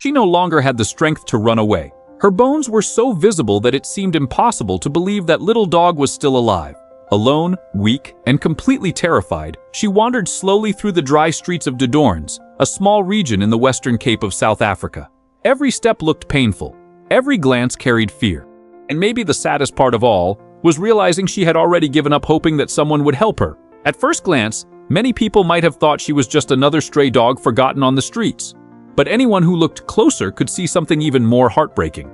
She no longer had the strength to run away. Her bones were so visible that it seemed impossible to believe that little dog was still alive. Alone, weak, and completely terrified, she wandered slowly through the dry streets of Dodorns, a small region in the Western Cape of South Africa. Every step looked painful. Every glance carried fear. And maybe the saddest part of all was realizing she had already given up hoping that someone would help her. At first glance, many people might have thought she was just another stray dog forgotten on the streets. But anyone who looked closer could see something even more heartbreaking.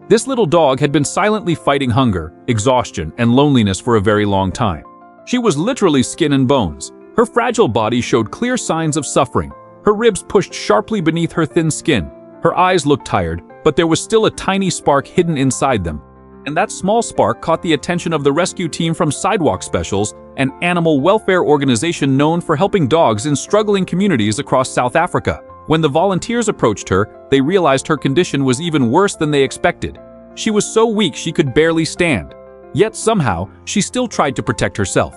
This little dog had been silently fighting hunger, exhaustion, and loneliness for a very long time. She was literally skin and bones. Her fragile body showed clear signs of suffering. Her ribs pushed sharply beneath her thin skin. Her eyes looked tired, but there was still a tiny spark hidden inside them. And that small spark caught the attention of the rescue team from Sidewalk Specials, an animal welfare organization known for helping dogs in struggling communities across South Africa. When the volunteers approached her, they realized her condition was even worse than they expected. She was so weak she could barely stand. Yet somehow, she still tried to protect herself.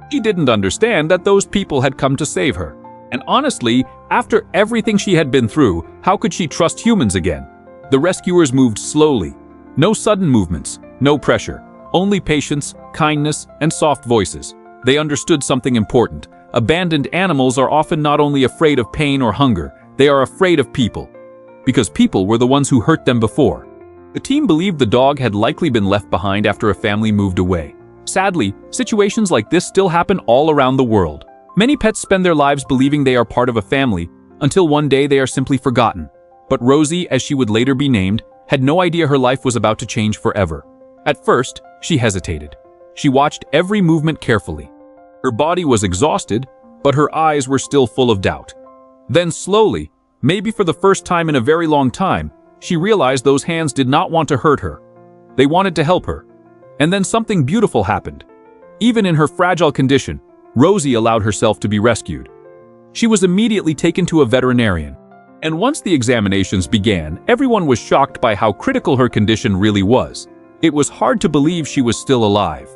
She didn't understand that those people had come to save her. And honestly, after everything she had been through, how could she trust humans again? The rescuers moved slowly. No sudden movements, no pressure, only patience, kindness, and soft voices. They understood something important. Abandoned animals are often not only afraid of pain or hunger, they are afraid of people. Because people were the ones who hurt them before. The team believed the dog had likely been left behind after a family moved away. Sadly, situations like this still happen all around the world. Many pets spend their lives believing they are part of a family, until one day they are simply forgotten. But Rosie, as she would later be named, had no idea her life was about to change forever. At first, she hesitated. She watched every movement carefully. Her body was exhausted, but her eyes were still full of doubt. Then slowly, maybe for the first time in a very long time, she realized those hands did not want to hurt her. They wanted to help her. And then something beautiful happened. Even in her fragile condition, Rosie allowed herself to be rescued. She was immediately taken to a veterinarian. And once the examinations began, everyone was shocked by how critical her condition really was. It was hard to believe she was still alive.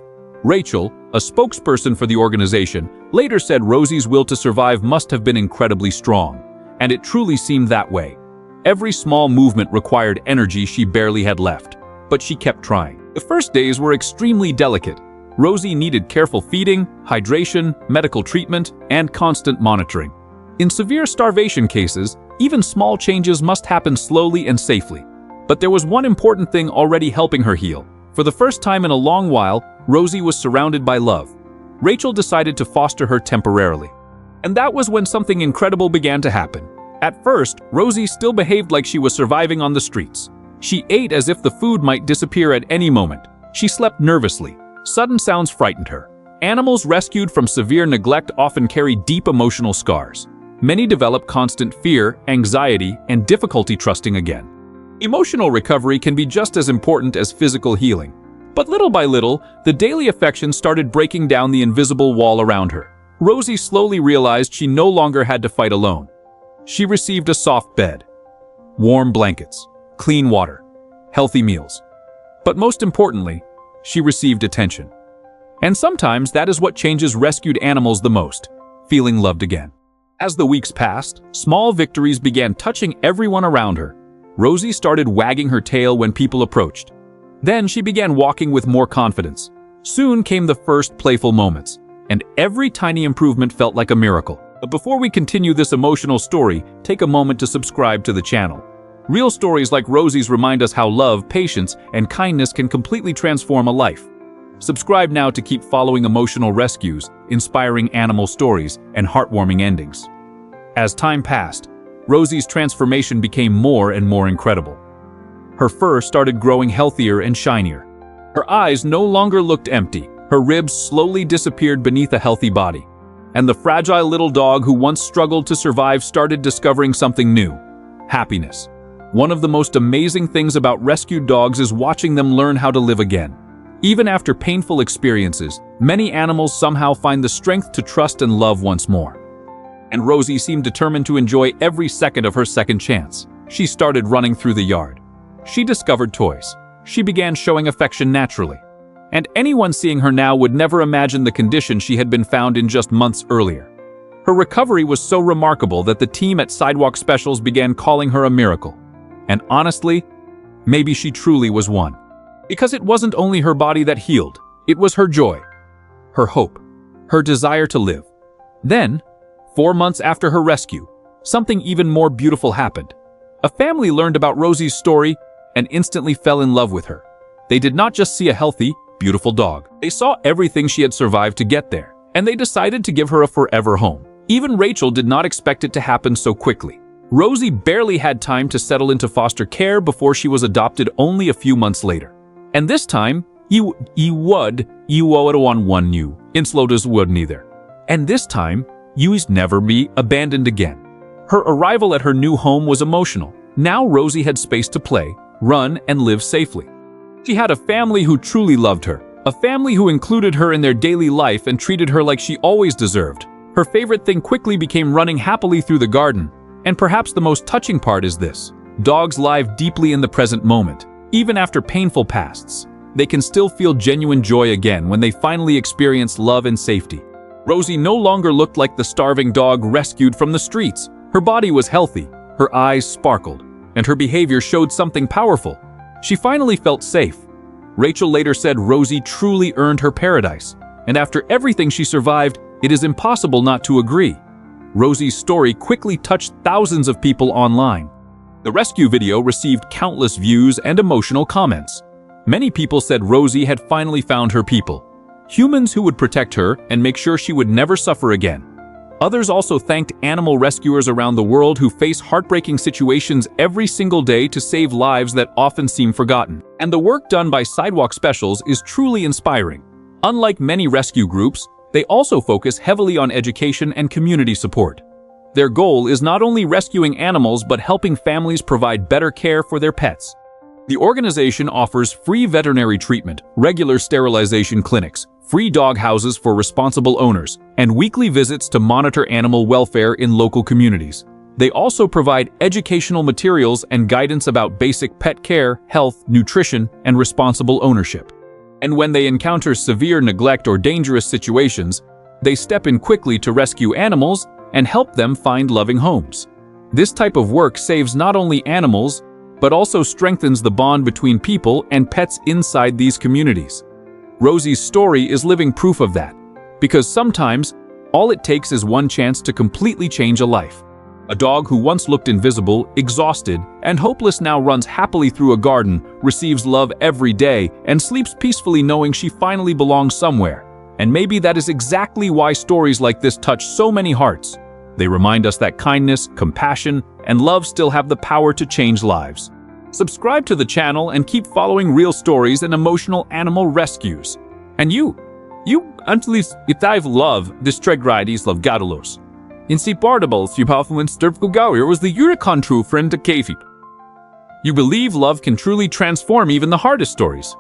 Rachel, a spokesperson for the organization, later said Rosie's will to survive must have been incredibly strong. And it truly seemed that way. Every small movement required energy she barely had left. But she kept trying. The first days were extremely delicate. Rosie needed careful feeding, hydration, medical treatment, and constant monitoring. In severe starvation cases, even small changes must happen slowly and safely. But there was one important thing already helping her heal. For the first time in a long while, Rosie was surrounded by love. Rachel decided to foster her temporarily. And that was when something incredible began to happen. At first, Rosie still behaved like she was surviving on the streets. She ate as if the food might disappear at any moment. She slept nervously. Sudden sounds frightened her. Animals rescued from severe neglect often carry deep emotional scars. Many develop constant fear, anxiety, and difficulty trusting again. Emotional recovery can be just as important as physical healing. But little by little, the daily affection started breaking down the invisible wall around her. Rosie slowly realized she no longer had to fight alone. She received a soft bed, warm blankets, clean water, healthy meals. But most importantly, she received attention. And sometimes that is what changes rescued animals the most, feeling loved again. As the weeks passed, small victories began touching everyone around her. Rosie started wagging her tail when people approached. Then she began walking with more confidence. Soon came the first playful moments, and every tiny improvement felt like a miracle. But before we continue this emotional story, take a moment to subscribe to the channel. Real stories like Rosie's remind us how love, patience, and kindness can completely transform a life. Subscribe now to keep following emotional rescues, inspiring animal stories, and heartwarming endings. As time passed, Rosie's transformation became more and more incredible. Her fur started growing healthier and shinier. Her eyes no longer looked empty. Her ribs slowly disappeared beneath a healthy body. And the fragile little dog who once struggled to survive started discovering something new: happiness. One of the most amazing things about rescued dogs is watching them learn how to live again. Even after painful experiences, many animals somehow find the strength to trust and love once more. And Rosie seemed determined to enjoy every second of her second chance. She started running through the yard. She discovered toys. She began showing affection naturally. And anyone seeing her now would never imagine the condition she had been found in just months earlier. Her recovery was so remarkable that the team at Sidewalk Specials began calling her a miracle. And honestly, maybe she truly was one. Because it wasn't only her body that healed, it was her joy, her hope, her desire to live. Then, 4 months after her rescue, something even more beautiful happened. A family learned about Rosie's story and instantly fell in love with her. They did not just see a healthy, beautiful dog. They saw everything she had survived to get there, and they decided to give her a forever home. Even Rachel did not expect it to happen so quickly. Rosie barely had time to settle into foster care before she was adopted only a few months later. And this time, neither. And this time, you'd never be abandoned again. Her arrival at her new home was emotional. Now Rosie had space to play, run, and live safely. She had a family who truly loved her, a family who included her in their daily life and treated her like she always deserved. Her favorite thing quickly became running happily through the garden. And perhaps the most touching part is this: dogs live deeply in the present moment. Even after painful pasts, they can still feel genuine joy again when they finally experience love and safety. Rosie no longer looked like the starving dog rescued from the streets. Her body was healthy, her eyes sparkled, and her behavior showed something powerful. She finally felt safe. Rachel later said Rosie truly earned her paradise, and after everything she survived, it is impossible not to agree. Rosie's story quickly touched thousands of people online. The rescue video received countless views and emotional comments. Many people said Rosie had finally found her people, humans who would protect her and make sure she would never suffer again. Others also thanked animal rescuers around the world who face heartbreaking situations every single day to save lives that often seem forgotten. And the work done by Sidewalk Specials is truly inspiring. Unlike many rescue groups, they also focus heavily on education and community support. Their goal is not only rescuing animals but helping families provide better care for their pets. The organization offers free veterinary treatment, regular sterilization clinics, free dog houses for responsible owners, and weekly visits to monitor animal welfare in local communities. They also provide educational materials and guidance about basic pet care, health, nutrition, and responsible ownership. And when they encounter severe neglect or dangerous situations, they step in quickly to rescue animals and help them find loving homes. This type of work saves not only animals, but also strengthens the bond between people and pets inside these communities. Rosie's story is living proof of that, because sometimes all it takes is one chance to completely change a life. A dog who once looked invisible, exhausted, and hopeless now runs happily through a garden, receives love every day, and sleeps peacefully knowing she finally belongs somewhere. And maybe that is exactly why stories like this touch so many hearts. They remind us that kindness, compassion, and love still have the power to change lives. Subscribe to the channel and keep following real stories and emotional animal rescues. And you unleash itav love distregrides love gadolos. Insupportable when Sturpgogauer was the Eurocon true friend to Kafi. You believe love can truly transform even the hardest stories.